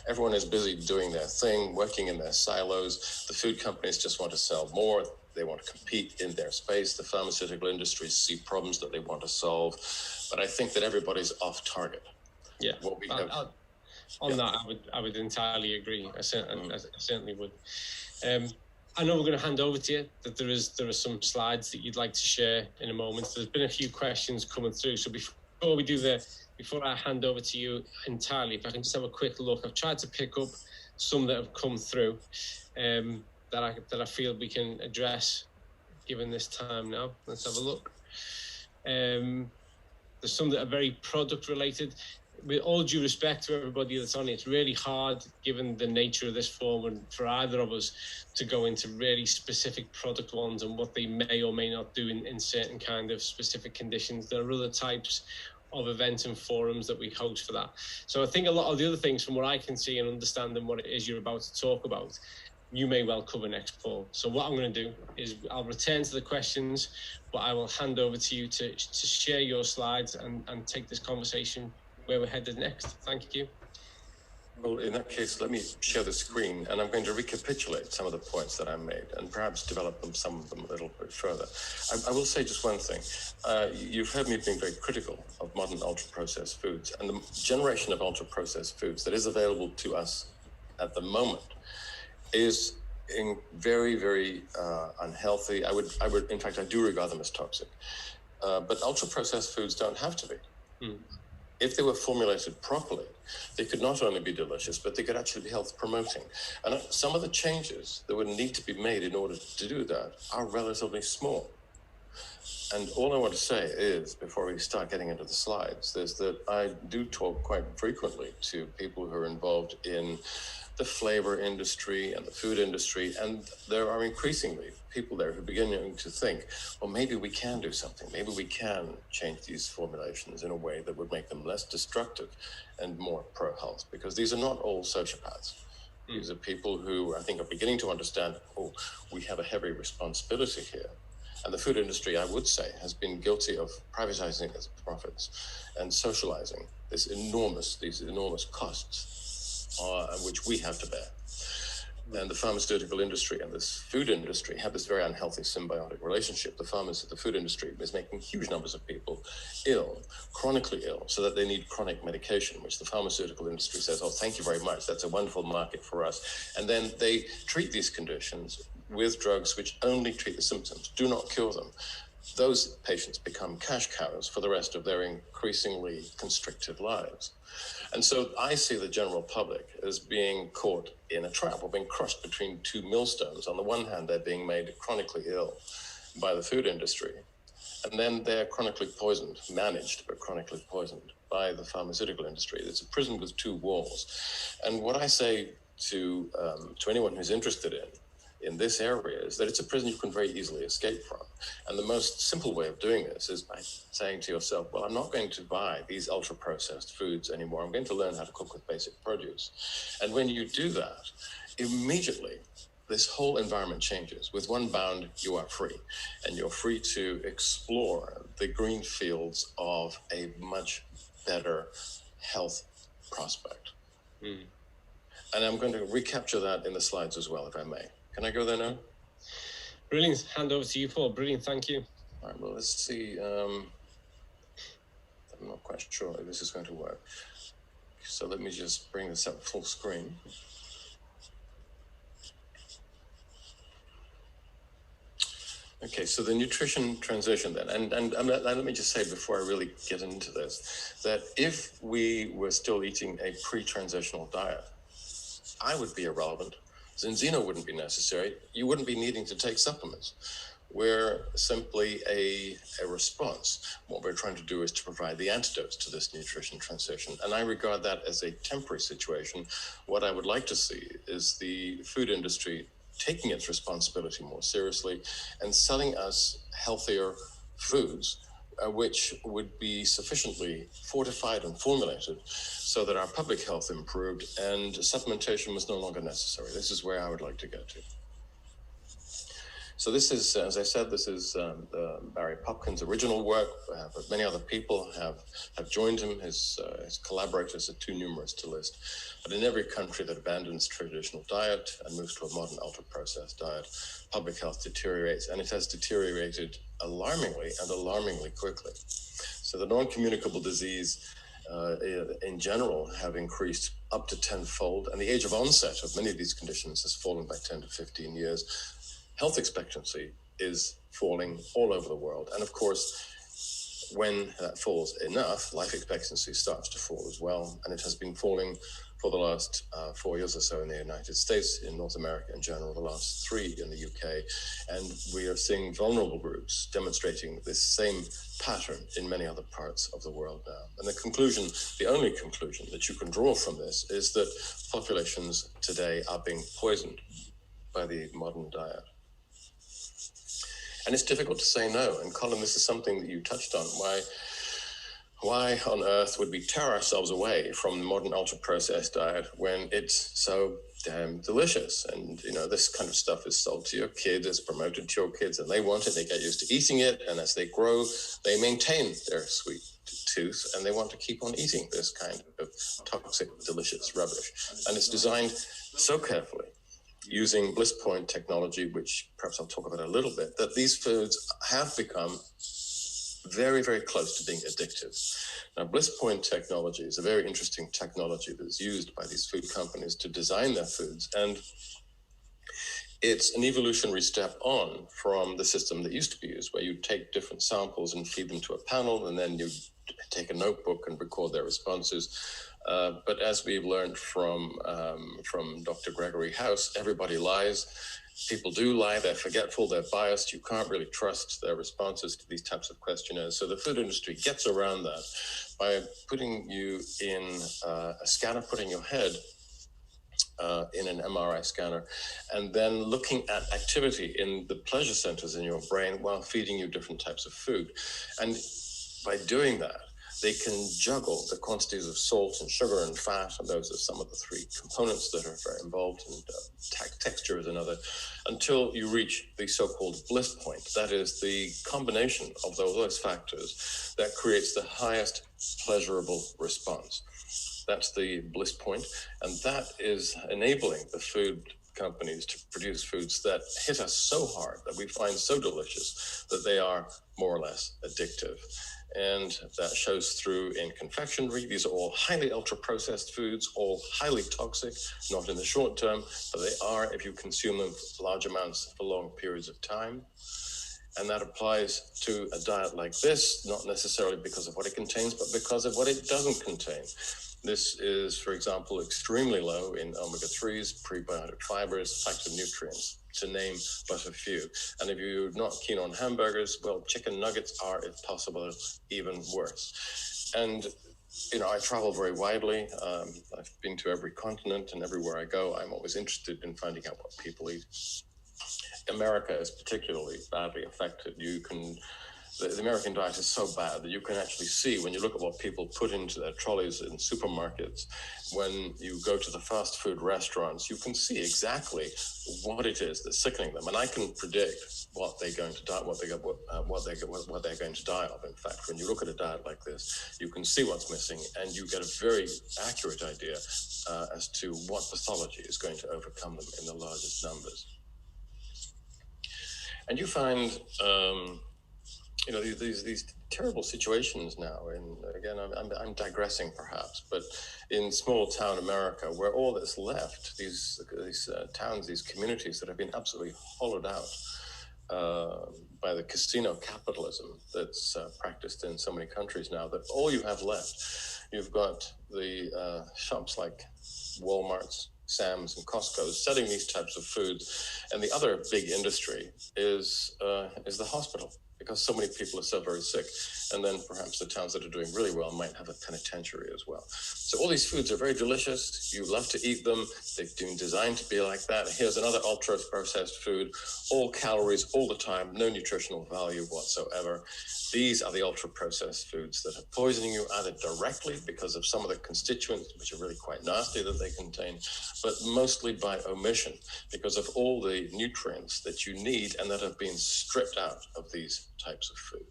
Everyone is busy doing their thing, working in their silos. The food companies just want to sell more. They want to compete in their space. The pharmaceutical industries see problems that they want to solve. But I think that everybody's off target. Yeah. What we have, that, I would entirely agree. I certainly would. I know we're going to hand over to you, that there are some slides that you'd like to share in a moment. There's been a few questions coming through. So before I hand over to you entirely, if I can just have a quick look, I've tried to pick up some that have come through that I feel we can address given this time now. Let's have a look. There's some that are very product related. With all due respect to everybody that's on it, it's really hard, given the nature of this forum, and for either of us to go into really specific product ones and what they may or may not do in certain kind of specific conditions. There are other types of events and forums that we host for that. So I think a lot of the other things, from what I can see and understanding what it is you're about to talk about, you may well cover next, Paul. So what I'm going to do is I'll return to the questions, but I will hand over to you to share your slides and take this conversation where we're headed next. Thank you. Well, in that case, let me share the screen, and I'm going to recapitulate some of the points that I made and perhaps develop some of them a little bit further. I will say just one thing. You've heard me being very critical of modern ultra-processed foods, and the generation of ultra-processed foods that is available to us at the moment is very, very unhealthy. I would, in fact, I do regard them as toxic. But ultra-processed foods don't have to be. If they were formulated properly, they could not only be delicious, but they could actually be health promoting. And some of the changes that would need to be made in order to do that are relatively small. And all I want to say is, before we start getting into the slides, is that I do talk quite frequently to people who are involved in the flavor industry and the food industry, and there are increasingly people there who are beginning to think, well, maybe we can do something. Maybe we can change these formulations in a way that would make them less destructive and more pro-health, because these are not all sociopaths. These are people who I think are beginning to understand, oh, we have a heavy responsibility here. And the food industry, I would say, has been guilty of privatizing its profits and socializing these enormous costs which we have to bear. And the pharmaceutical industry and this food industry have this very unhealthy symbiotic relationship. The food industry is making huge numbers of people ill, chronically ill, so that they need chronic medication, which the pharmaceutical industry says, oh, thank you very much, that's a wonderful market for us. And then they treat these conditions with drugs which only treat the symptoms, do not cure them. Those patients become cash cows for the rest of their increasingly constricted lives. And so I see the general public as being caught in a trap, or being crushed between two millstones. On the one hand, they're being made chronically ill by the food industry. and then they're chronically poisoned, managed, but chronically poisoned by the pharmaceutical industry. It's a prison with two walls. And what I say to anyone who's interested in this area is that it's a prison you can very easily escape from. And the most simple way of doing this is by saying to yourself, well, I'm not going to buy these ultra-processed foods anymore. I'm going to learn how to cook with basic produce. And when you do that, immediately, this whole environment changes. With one bound, you are free. And you're free to explore the green fields of a much better health prospect. Mm. And I'm going to recapture that in the slides as well, if I may. Can I go there now? Brilliant. Hand over to you, Paul. Brilliant. Thank you. All right, well, let's see. I'm not quite sure if this is going to work. So let me just bring this up full screen. Okay, so the nutrition transition then, and let me just say before I really get into this, that if we were still eating a pre-transitional diet, I would be irrelevant. Zinzino wouldn't be necessary. You wouldn't be needing to take supplements. We're simply a response. What we're trying to do is to provide the antidotes to this nutrition transition. And I regard that as a temporary situation. What I would like to see is the food industry taking its responsibility more seriously and selling us healthier foods, which would be sufficiently fortified and formulated so that our public health improved and supplementation was no longer necessary. This is where I would like to get to. So this is, as I said, this is Barry Popkin's original work, but many other people have joined him. His collaborators are too numerous to list. But in every country that abandons traditional diet and moves to a modern ultra-processed diet, public health deteriorates, and it has deteriorated alarmingly and alarmingly quickly. So the non-communicable disease in general have increased up to tenfold, and the age of onset of many of these conditions has fallen by 10 to 15 years. Health expectancy is falling all over the world. And of course, when that falls enough, life expectancy starts to fall as well. And it has been falling for the last 4 years or so in the United States, in North America in general, the last 3 in the UK. And we are seeing vulnerable groups demonstrating this same pattern in many other parts of the world now. And the conclusion, the only conclusion that you can draw from this is that populations today are being poisoned by the modern diet. And it's difficult to say no. And Colin, this is something that you touched on. Why on earth would we tear ourselves away from the modern ultra-processed diet when it's so damn delicious? And, you know, this kind of stuff is sold to your kid, is promoted to your kids, and they want it, they get used to eating it, and as they grow, they maintain their sweet tooth, and they want to keep on eating this kind of toxic, delicious rubbish. And it's designed so carefully, using bliss point technology, which perhaps I'll talk about a little bit, that these foods have become very, very close to being addictive. Now, bliss point technology is a very interesting technology that's used by these food companies to design their foods. And it's an evolutionary step on from the system that used to be used, where you take different samples and feed them to a panel, and then you take a notebook and record their responses. But as we've learned from Dr. Gregory House, everybody lies. People do lie, they're forgetful, they're biased. You can't really trust their responses to these types of questionnaires. So the food industry gets around that by putting you in a scanner, putting your head in an MRI scanner, and then looking at activity in the pleasure centers in your brain while feeding you different types of food. And by doing that, they can juggle the quantities of salt and sugar and fat, and those are some of the 3 components that are very involved, and texture is another, until you reach the so-called bliss point. That is the combination of those factors that creates the highest pleasurable response. That's the bliss point, and that is enabling the food companies to produce foods that hit us so hard, that we find so delicious, that they are more or less addictive. And that shows through in confectionery. These are all highly ultra-processed foods, all highly toxic, not in the short term, but they are if you consume them for large amounts for long periods of time. And that applies to a diet like this, not necessarily because of what it contains, but because of what it doesn't contain. This is, for example, extremely low in omega-3s, prebiotic fibers, phytonutrients, to name but a few. And if you're not keen on hamburgers, well, chicken nuggets are, if possible, even worse. And I travel very widely. I've been to every continent, and everywhere I go, I'm always interested in finding out what people eat. America is particularly badly affected. The American diet is so bad that you can actually see, when you look at what people put into their trolleys in supermarkets, when you go to the fast food restaurants, you can see exactly what it is that's sickening them. And I can predict what they're going to die, what they're going to die of. In fact, when you look at a diet like this, you can see what's missing, and you get a very accurate idea as to what pathology is going to overcome them in the largest numbers. And you find, these terrible situations now. And again, I'm digressing perhaps, but in small town America, where all that's left, these towns, these communities that have been absolutely hollowed out by the casino capitalism that's practiced in so many countries now, that all you have left, you've got the shops like Walmart's, Sam's, and Costco's selling these types of foods, and the other big industry is the hospital, because so many people are so very sick. And then perhaps the towns that are doing really well might have a penitentiary as well. So all these foods are very delicious. You love to eat them. They've been designed to be like that. Here's another ultra-processed food, all calories all the time, no nutritional value whatsoever. These are the ultra-processed foods that are poisoning you, either directly because of some of the constituents, which are really quite nasty that they contain, but mostly by omission, because of all the nutrients that you need and that have been stripped out of these types of foods.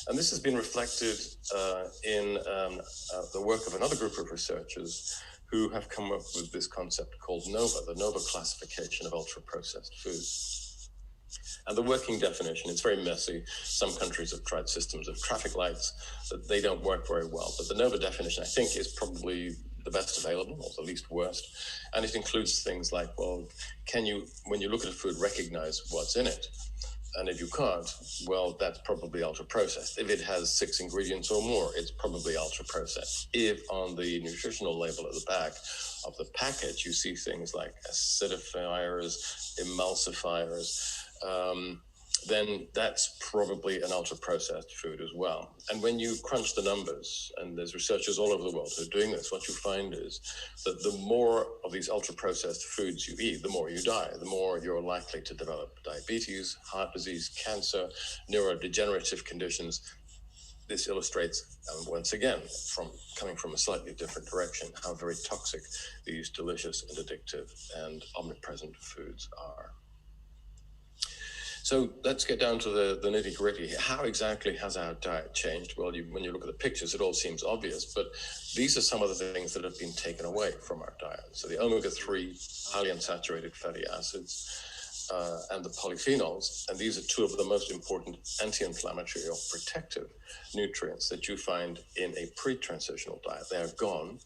And this has been reflected in the work of another group of researchers who have come up with this concept called NOVA, the NOVA classification of ultra-processed foods. And the working definition, it's very messy. Some countries have tried systems of traffic lights, but they don't work very well. But the NOVA definition, I think, is probably the best available, or the least worst. And it includes things like, well, can you, when you look at a food, recognize what's in it? And if you can't, well, that's probably ultra-processed. If it has 6 ingredients or more, it's probably ultra-processed. If on the nutritional label at the back of the package, you see things like acidifiers, emulsifiers, then that's probably an ultra-processed food as well. And when you crunch the numbers, and there's researchers all over the world who are doing this, what you find is that the more of these ultra-processed foods you eat, the more you die, the more you're likely to develop diabetes, heart disease, cancer, neurodegenerative conditions. This illustrates, once again, coming from a slightly different direction, how very toxic these delicious and addictive and omnipresent foods are. So let's get down to the nitty-gritty. How exactly has our diet changed? Well, when you look at the pictures, it all seems obvious, but these are some of the things that have been taken away from our diet. So the omega-3, highly unsaturated fatty acids, and the polyphenols, and these are 2 of the most important anti-inflammatory or protective nutrients that you find in a pre-transitional diet. They are gone.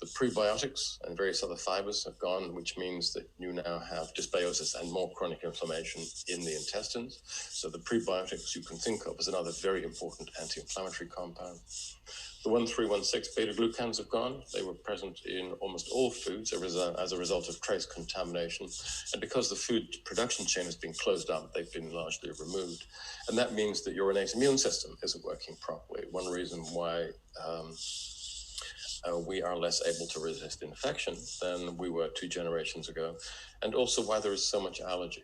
The prebiotics and various other fibers have gone, which means that you now have dysbiosis and more chronic inflammation in the intestines. So the prebiotics you can think of as another very important anti-inflammatory compound. The 1,3,1,6 beta-glucans have gone. They were present in almost all foods as a result of trace contamination. And because the food production chain has been closed up, they've been largely removed. And that means that your innate immune system isn't working properly. One reason why we are less able to resist infection than we were 2 generations ago, and also why there is so much allergy.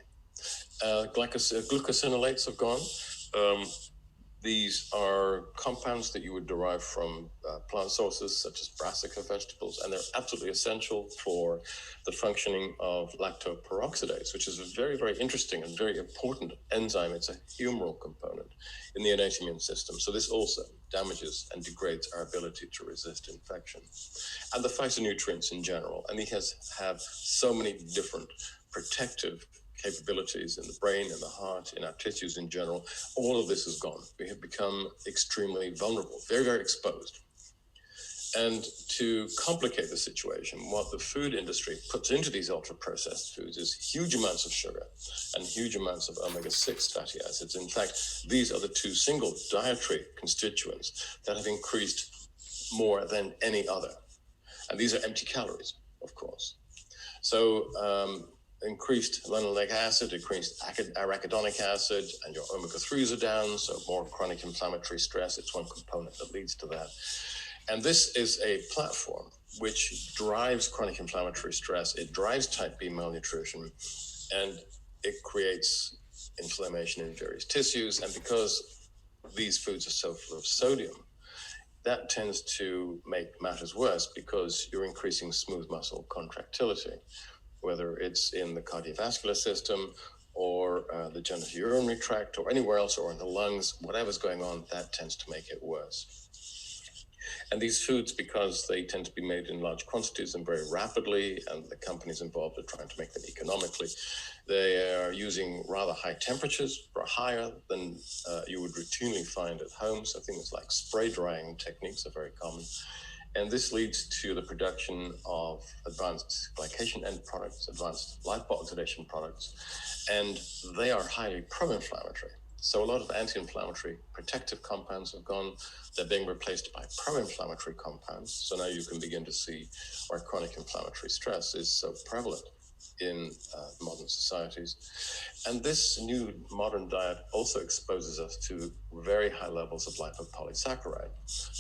Glucosinolates have gone. These are compounds that you would derive from plant sources such as brassica vegetables, and they're absolutely essential for the functioning of lactoperoxidase, which is a very, very interesting and very important enzyme. It's a humoral component in the innate immune system. So this also damages and degrades our ability to resist infection. And the phytonutrients in general, and these have so many different protective capabilities in the brain, in the heart, in our tissues in general. All of this is gone. We have become extremely vulnerable, very, very exposed. And to complicate the situation, what the food industry puts into these ultra-processed foods is huge amounts of sugar and huge amounts of omega-6 fatty acids. In fact, these are the 2 single dietary constituents that have increased more than any other. And these are empty calories, of course. So increased linoleic acid, increased arachidonic acid, and your omega-3s are down, so more chronic inflammatory stress. It's one component that leads to that. And this is a platform which drives chronic inflammatory stress. It drives type B malnutrition, and it creates inflammation in various tissues. And because these foods are so full of sodium, that tends to make matters worse because you're increasing smooth muscle contractility, whether it's in the cardiovascular system or the genitourinary tract or anywhere else, or in the lungs, whatever's going on, that tends to make it worse. And these foods, because they tend to be made in large quantities and very rapidly, and the companies involved are trying to make them economically, they are using rather high temperatures, or higher than you would routinely find at home. So things like spray drying techniques are very common. And this leads to the production of advanced glycation end products, advanced lipo-oxidation products, and they are highly pro-inflammatory. So a lot of anti-inflammatory protective compounds have gone. They're being replaced by pro-inflammatory compounds. So now you can begin to see why chronic inflammatory stress is so prevalent in modern societies. And this new modern diet also exposes us to very high levels of lipopolysaccharide,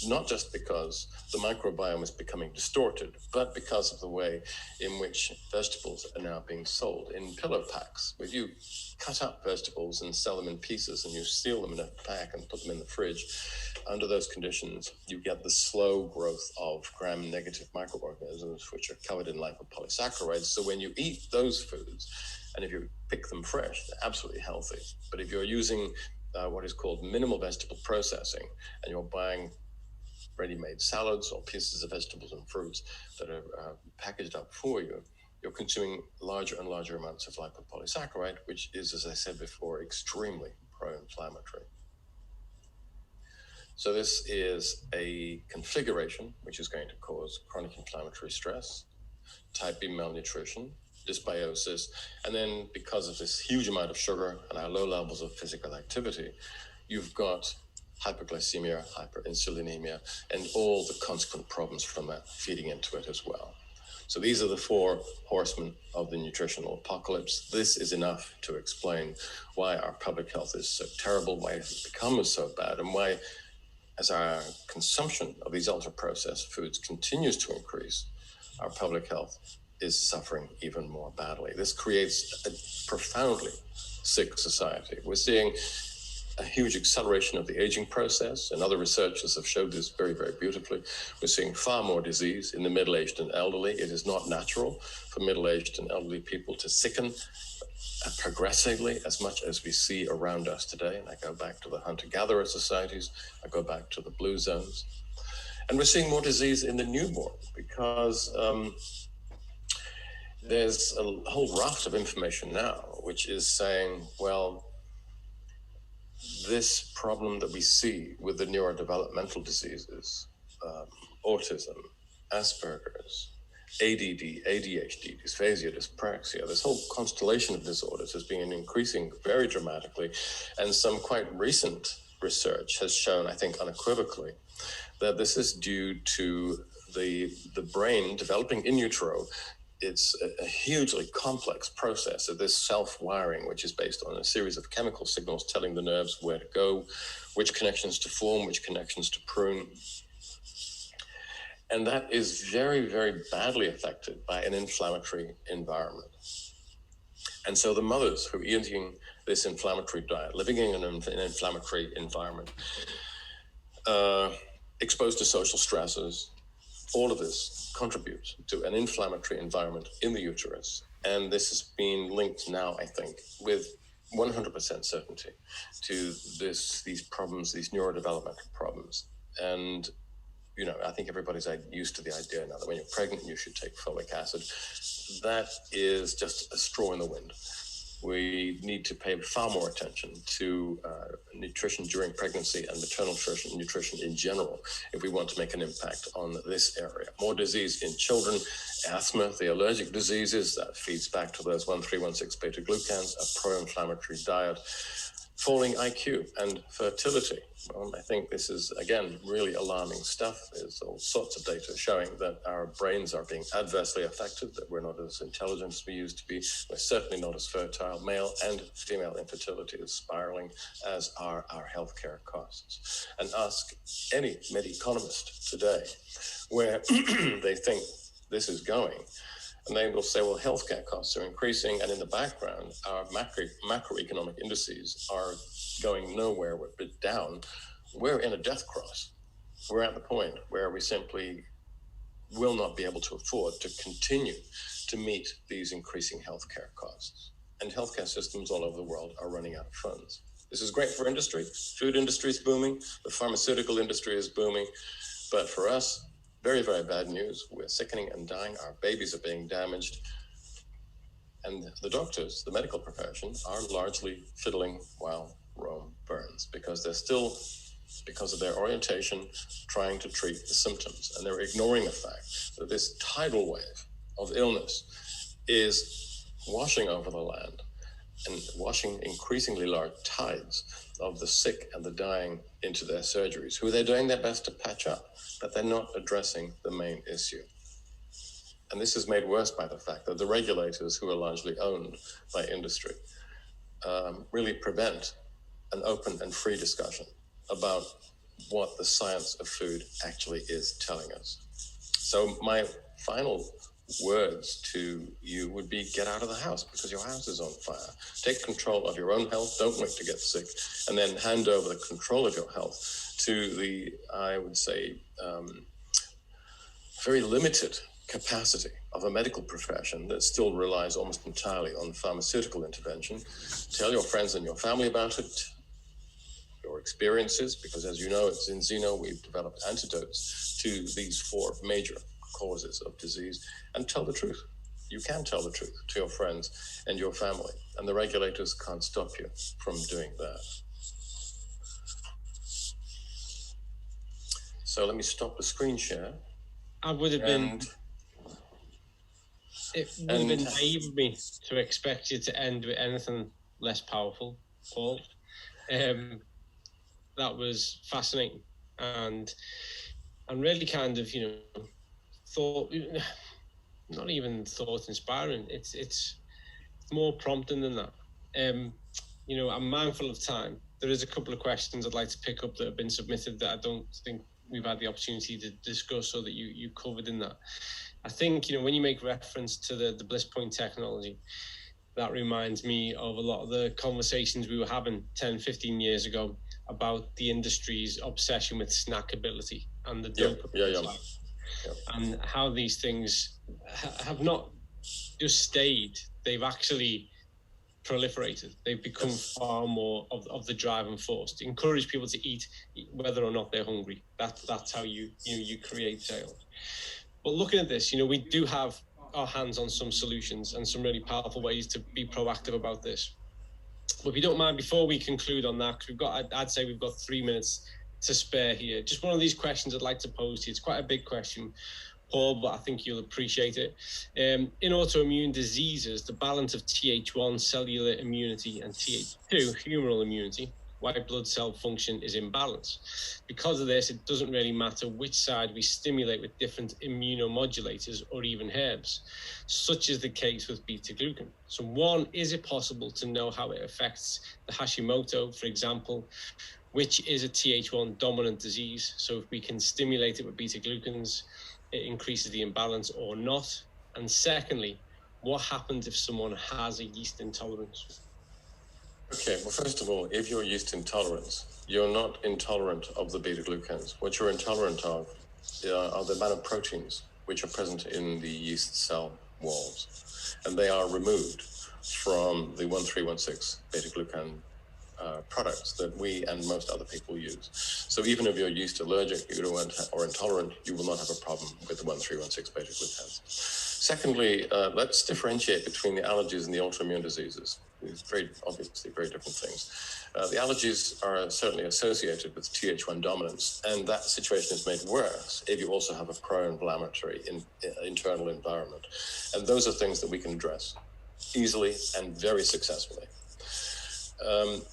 not just because the microbiome is becoming distorted, but because of the way in which vegetables are now being sold in pillow packs, where you cut up vegetables and sell them in pieces, and you seal them in a pack and put them in the fridge. Under those conditions, you get the slow growth of gram-negative microorganisms, which are covered in lipopolysaccharides. So when you eat those foods, and if you pick them fresh, they're absolutely healthy. But if you're using what is called minimal vegetable processing, and you're buying ready-made salads or pieces of vegetables and fruits that are packaged up for you, you're consuming larger and larger amounts of lipopolysaccharide, which is, as I said before, extremely pro-inflammatory. So this is a configuration which is going to cause chronic inflammatory stress, type B malnutrition, dysbiosis, and then because of this huge amount of sugar and our low levels of physical activity, you've got hyperglycemia, hyperinsulinemia, and all the consequent problems from that feeding into it as well. So these are the four horsemen of the nutritional apocalypse. This is enough to explain why our public health is so terrible, why it has become so bad, and why, as our consumption of these ultra-processed foods continues to increase, our public health is suffering even more badly. This creates a profoundly sick society. We're seeing a huge acceleration of the aging process, and other researchers have showed this very, very beautifully. We're seeing far more disease in the middle-aged and elderly. It is not natural for middle-aged and elderly people to sicken progressively as much as we see around us today. And I go back to the hunter-gatherer societies, I go back to the blue zones. And we're seeing more disease in the newborn because there's a whole raft of information now which is saying, well, this problem that we see with the neurodevelopmental diseases, autism, Asperger's, ADD, ADHD, dysphasia, dyspraxia, this whole constellation of disorders has been increasing very dramatically. And some quite recent research has shown, I think unequivocally, that this is due to the brain developing in utero. It's a hugely complex process of this self-wiring, which is based on a series of chemical signals telling the nerves where to go, which connections to form, which connections to prune. And that is very, very badly affected by an inflammatory environment. And so the mothers who are eating this inflammatory diet, living in an inflammatory environment, exposed to social stresses, all of this contributes to an inflammatory environment in the uterus. And this has been linked now, I think, with 100% certainty to these problems, these neurodevelopmental problems. And, you know, I think everybody's used to the idea now that when you're pregnant, you should take folic acid. That is just a straw in the wind. We need to pay far more attention to nutrition during pregnancy and maternal nutrition in general if we want to make an impact on this area. More disease in children, asthma, the allergic diseases, that feeds back to those 1,3,1,6 beta-glucans, a pro-inflammatory diet, falling IQ and fertility. Well, I think this is, again, really alarming stuff. There's all sorts of data showing that our brains are being adversely affected, that we're not as intelligent as we used to be. We're certainly not as fertile. Male and female infertility is spiraling, as are our healthcare costs. And ask any med-economist today where they think this is going, and they will say, well, healthcare costs are increasing, and in the background, our macroeconomic indices are going nowhere but down. We're in a death cross. We're at the point where we simply will not be able to afford to continue to meet these increasing healthcare costs. And healthcare systems all over the world are running out of funds. This is great for industry. Food industry is booming. The pharmaceutical industry is booming. But for us, very, very bad news. We're sickening and dying. Our babies are being damaged. And the doctors, the medical profession, are largely fiddling while Rome burns, because they're still, because of their orientation, trying to treat the symptoms. And they're ignoring the fact that this tidal wave of illness is washing over the land and washing increasingly large tides of the sick and the dying into their surgeries, who they're doing their best to patch up, but they're not addressing the main issue. And this is made worse by the fact that the regulators, who are largely owned by industry, really prevent an open and free discussion about what the science of food actually is telling us. So my final words to you would be, get out of the house, because your house is on fire. Take control of your own health. Don't wait to get sick, and then hand over the control of your health to the, I would say, very limited capacity of a medical profession that still relies almost entirely on pharmaceutical intervention. Tell your friends and your family about it, your experiences, because as you know, at Zinzino, we've developed antidotes to these 4 major causes of disease, and tell the truth. You can tell the truth to your friends and your family, and the regulators can't stop you from doing that. So let me stop the screen share. I would have been, it would have been naive of me to expect you to end with anything less powerful, Paul. That was fascinating, and really kind of, thought, not even thought inspiring. It's more prompting than that. I'm mindful of time. There is a couple of questions I'd like to pick up that have been submitted that I don't think we've had the opportunity to discuss, or that you covered in that. I think, when you make reference to the Bliss Point technology, that reminds me of a lot of the conversations we were having 10, 15 years ago about the industry's obsession with snackability and the dopamine. And how these things have not just stayed, they've actually proliferated. They've become far more of the driving force to encourage people to eat whether or not they're hungry. That's how you create sales. But looking at this, we do have our hands on some solutions and some really powerful ways to be proactive about this. But if you don't mind, before we conclude on that, because I'd say we've got 3 minutes to spare here. Just one of these questions I'd like to pose to you. It's quite a big question, Paul, but I think you'll appreciate it. In autoimmune diseases, the balance of Th1 cellular immunity and Th2 humoral immunity, white blood cell function, is imbalanced. Because of this, it doesn't really matter which side we stimulate with different immunomodulators or even herbs, such is the case with beta-glucan. So 1, is it possible to know how it affects the Hashimoto, for example, which is a Th1 dominant disease? So if we can stimulate it with beta-glucans, it increases the imbalance or not? And secondly, what happens if someone has a yeast intolerance? Okay, well, first of all, if you're yeast intolerant, you're not intolerant of the beta-glucans. What you're intolerant of are the amount of proteins which are present in the yeast cell walls. And they are removed from the 1316 beta-glucan products that we and most other people use. So even if you're yeast allergic or intolerant, you will not have a problem with the 1316 beta-glucans. Secondly, let's differentiate between the allergies and the autoimmune diseases. These obviously very different things. The allergies are certainly associated with Th1 dominance, and that situation is made worse if you also have a pro-inflammatory internal environment. And those are things that we can address easily and very successfully.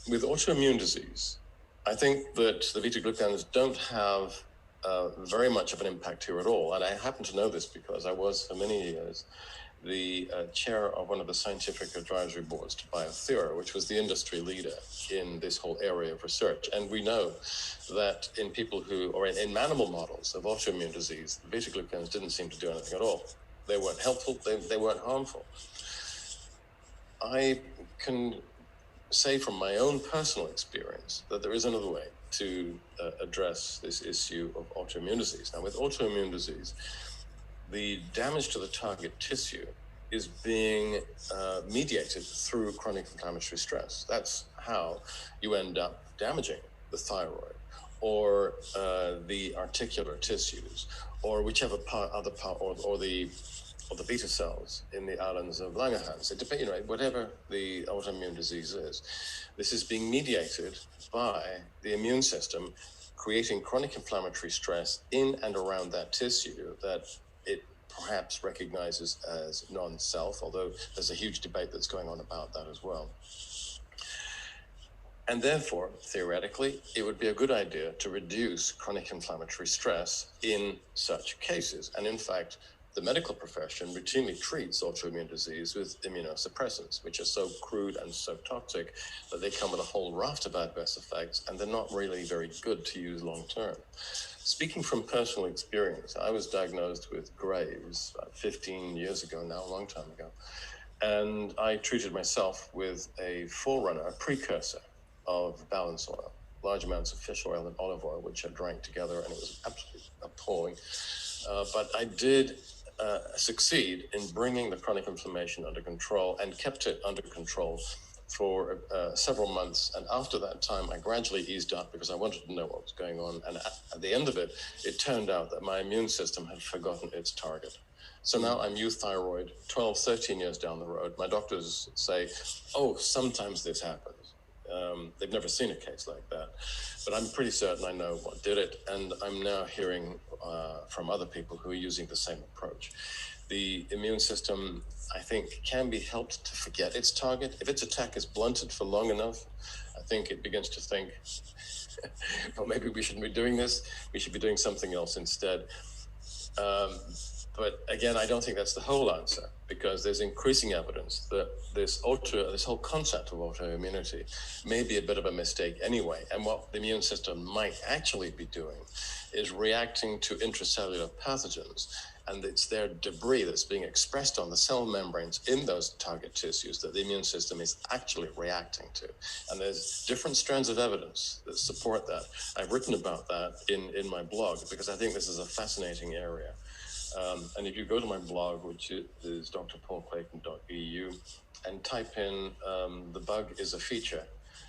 With autoimmune disease, I think that the beta-glucans don't have very much of an impact here at all. And I happen to know this because I was, for many years, the chair of one of the scientific advisory boards to Biothera, which was the industry leader in this whole area of research. And we know that in people who, or in animal models of autoimmune disease, the beta-glucans didn't seem to do anything at all. They weren't helpful, they weren't harmful. I can say from my own personal experience that there is another way to address this issue of autoimmune disease. Now, with autoimmune disease, the damage to the target tissue is being mediated through chronic inflammatory stress. That's how you end up damaging the thyroid or the articular tissues or whichever other part, or the beta cells in the islands of Langerhans. It depends, whatever the autoimmune disease is. This is being mediated by the immune system, creating chronic inflammatory stress in and around that tissue that it perhaps recognizes as non-self, although there's a huge debate that's going on about that as well. And therefore, theoretically, it would be a good idea to reduce chronic inflammatory stress in such cases. And in fact, the medical profession routinely treats autoimmune disease with immunosuppressants, which are so crude and so toxic that they come with a whole raft of adverse effects, and they're not really very good to use long term. Speaking from personal experience, I was diagnosed with Graves about 15 years ago now, a long time ago, and I treated myself with a forerunner, a precursor of balance oil, large amounts of fish oil and olive oil, which I drank together, and it was absolutely appalling. But I did succeed in bringing the chronic inflammation under control and kept it under control for several months. And after that time, I gradually eased up because I wanted to know what was going on. And at the end of it, it turned out that my immune system had forgotten its target. So now I'm euthyroid 12, 13 years down the road. My doctors say, oh, sometimes this happens. They've never seen a case like that, but I'm pretty certain I know what did it, and I'm now hearing from other people who are using the same approach. The immune system, I think, can be helped to forget its target. If its attack is blunted for long enough, I think it begins to think, well, maybe we shouldn't be doing this. We should be doing something else instead. But again, I don't think that's the whole answer, because there's increasing evidence that this whole concept of autoimmunity may be a bit of a mistake anyway. And what the immune system might actually be doing is reacting to intracellular pathogens. And it's their debris that's being expressed on the cell membranes in those target tissues that the immune system is actually reacting to. And there's different strands of evidence that support that. I've written about that in my blog, because I think this is a fascinating area. And if you go to my blog, which is drpaulclayton.eu, and type in "the bug is a feature,"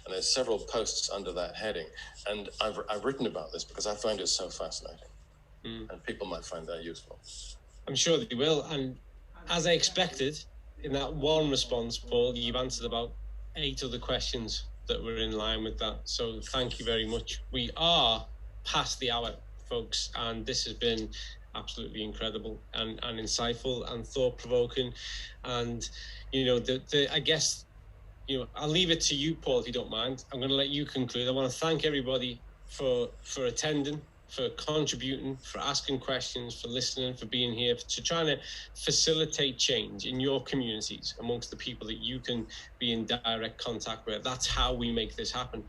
and there's several posts under that heading. And I've written about this because I find it so fascinating, and people might find that useful. I'm sure they will. And as I expected, in that one response, Paul, you've answered about 8 other questions that were in line with that. So thank you very much. We are past the hour, folks, and this has been absolutely incredible and insightful and thought-provoking. And I guess I'll leave it to you, Paul, if you don't mind. I'm going to let you conclude. I want to thank everybody for attending, for contributing, for asking questions, for listening, for being here, to trying to facilitate change in your communities amongst the people that you can be in direct contact with. That's how we make this happen.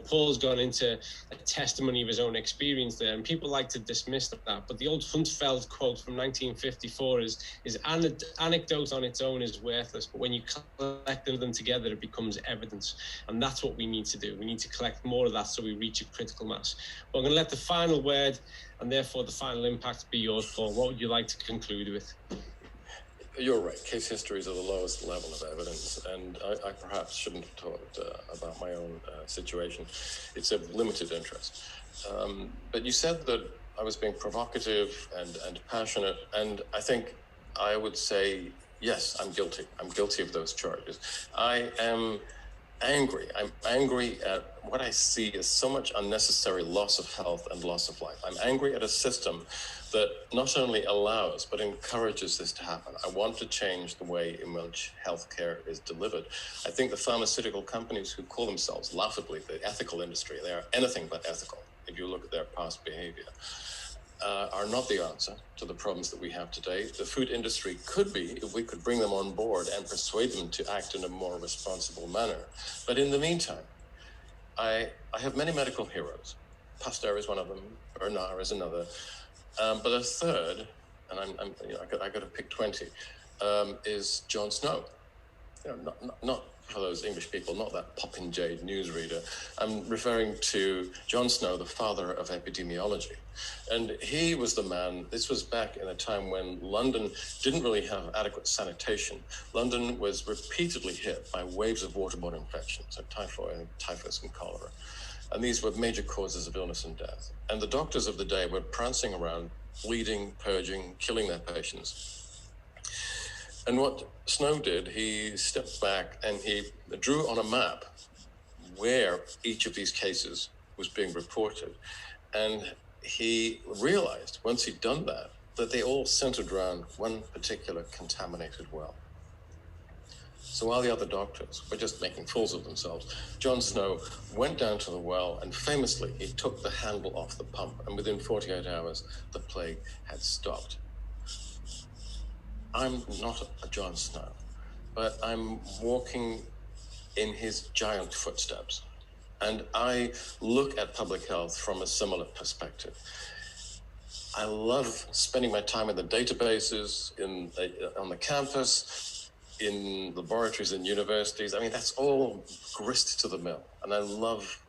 Paul's gone into a testimony of his own experience there, and people like to dismiss that. But the old Huntsfeld quote from 1954 is anecdote on its own is worthless, but when you collect them together, it becomes evidence. And that's what we need to do. We need to collect more of that so we reach a critical mass. But I'm going to let the final word, and therefore the final impact, be yours, Paul. What would you like to conclude with? You're right. Case histories are the lowest level of evidence, and I perhaps shouldn't have talked about my own situation. It's of limited interest. But you said that I was being provocative and passionate, and I think I would say, yes, I'm guilty. I'm guilty of those charges. I am angry. I'm angry at what I see as so much unnecessary loss of health and loss of life. I'm angry at a system that not only allows, but encourages this to happen. I want to change the way in which healthcare is delivered. I think the pharmaceutical companies who call themselves laughably the ethical industry, they are anything but ethical if you look at their past behavior, are not the answer to the problems that we have today. The food industry could be if we could bring them on board and persuade them to act in a more responsible manner. But in the meantime, I have many medical heroes. Pasteur is one of them, Bernard is another. But a third, and I got to pick 20, is John Snow. Not for those English people, not that popinjay newsreader. I'm referring to John Snow, the father of epidemiology. And he was the man, this was back in a time when London didn't really have adequate sanitation. London was repeatedly hit by waves of waterborne infections, so typhoid, typhus, and cholera. And these were major causes of illness and death. And the doctors of the day were prancing around, bleeding, purging, killing their patients. And what Snow did, he stepped back and he drew on a map where each of these cases was being reported. And he realized, once he'd done that, that they all centered around one particular contaminated well. So while the other doctors were just making fools of themselves, John Snow went down to the well and famously he took the handle off the pump, and within 48 hours, the plague had stopped. I'm not a John Snow, but I'm walking in his giant footsteps. And I look at public health from a similar perspective. I love spending my time in the databases, on the campus, in laboratories and universities. I mean, that's all grist to the mill. And I love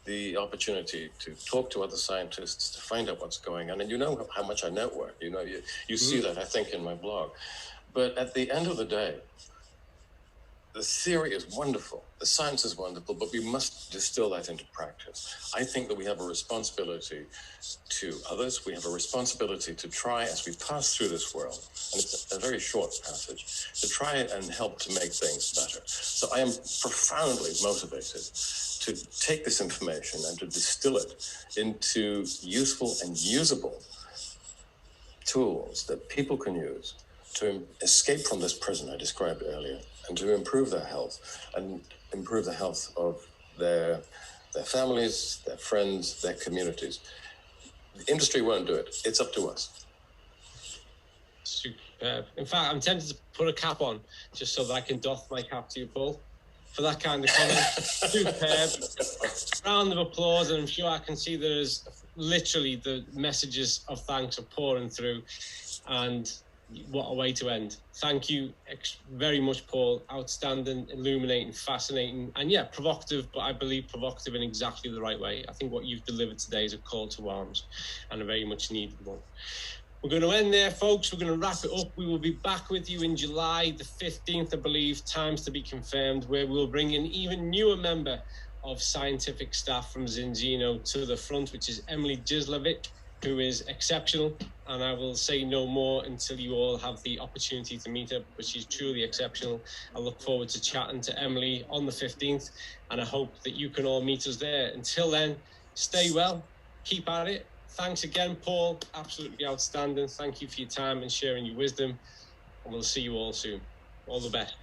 the opportunity to talk to other scientists, to find out what's going on. And you know how much I network. You see that, I think, in my blog. But at the end of the day, the theory is wonderful, the science is wonderful, but we must distill that into practice. I think that we have a responsibility to others. We have a responsibility to try, as we pass through this world, and it's a very short passage, to try and help to make things better. So I am profoundly motivated to take this information and to distill it into useful and usable tools that people can use to escape from this prison I described earlier, and to improve their health and improve the health of their families, their friends, their communities. The industry won't do it. It's up to us. Superb. In fact, I'm tempted to put a cap on just so that I can doff my cap to you, Paul, for that kind of comment. Superb. Round of applause, and I'm sure I can see there's literally the messages of thanks are pouring through, and what a way to end. Thank you very much, Paul. Outstanding, illuminating, fascinating, and yeah, provocative, but I believe provocative in exactly the right way. I think what you've delivered today is a call to arms, and a very much needed one. We're going to end there, folks. We're going to wrap it up. We will be back with you in July the 15th, I believe, times to be confirmed, where we'll bring an even newer member of scientific staff from Zinzino to the front, which is Emily Gislovic, who is exceptional, and I will say no more until you all have the opportunity to meet her, but she's truly exceptional. I look forward to chatting to Emily on the 15th, and I hope that you can all meet us there. Until then, stay well, keep at it. Thanks again, Paul, absolutely outstanding. Thank you for your time and sharing your wisdom, and we'll see you all soon. All the best.